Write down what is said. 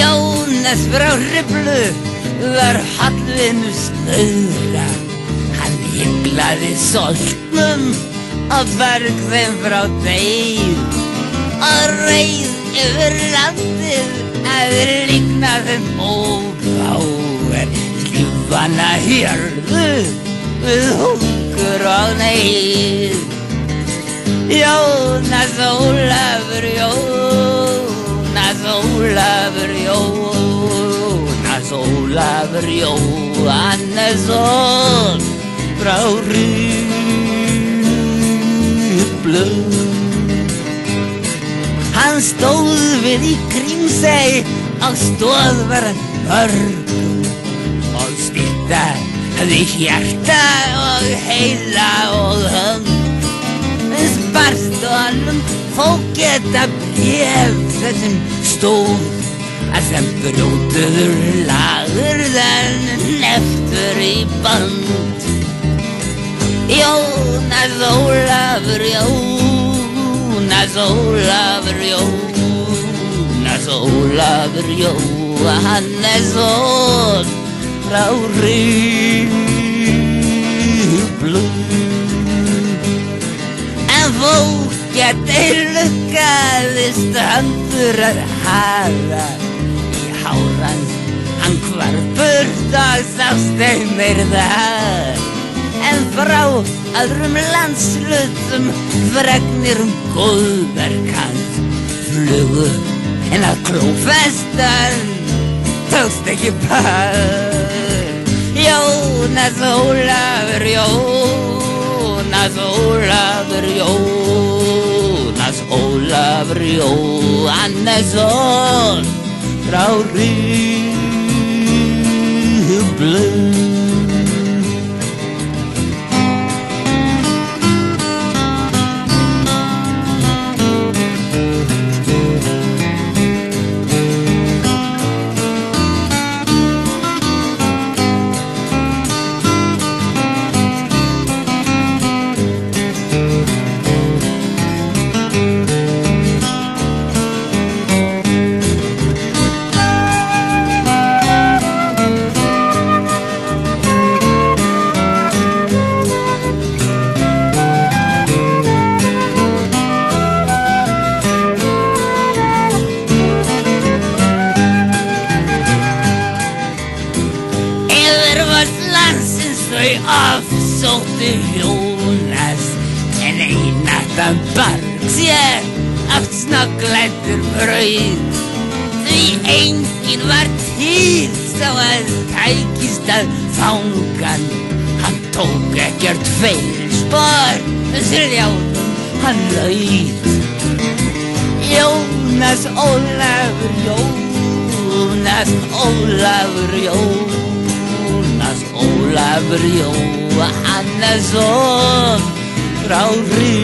Jónas frá Hriflu var hollvinur snauðra. Hann hyglaði soltnum og börg þeim frá deyð og reið yfir landið að rigna þeim ófáir ljúfana hjörðu við hungur og neyð. Jónas Ólafur, Jónas Ólafur, Jónas Ólafur Jóhannesson frá Hriflu. Hann stóð við í Grímsey og stóð var hann mörgum og styrtaði hjarta og heila og hönd. Sparst honum fógeta bréf þessum stóð að sem brjótuður lagurðan eftir í band. Jónas Ólafur, Jónas Ólafur, Jónas Ólafur Jóhannesson frá Hriflu. En fógetið lukkaðist handur að hafa í hárans. Hann hvarf burt og sást ei meir þar. En frá öðrum landshlutum fregnir góðverk hans flugu, en að klófestan tókst ekki par. Jónas Ólafur, Jónas Ólafur, Jónas Ólafur Jóhannesson frá Hriflu. Afsóttu Jónas en einattan barg sér aft snögglættur brauð, því enginn var til sá að tækist að fangan. Hann tók ekkert feilspor, sljáðum hann laut. Jónas Ólafur, Jónas Ólafur, Jónas Ólafur Jóhannesson frá Hriflu.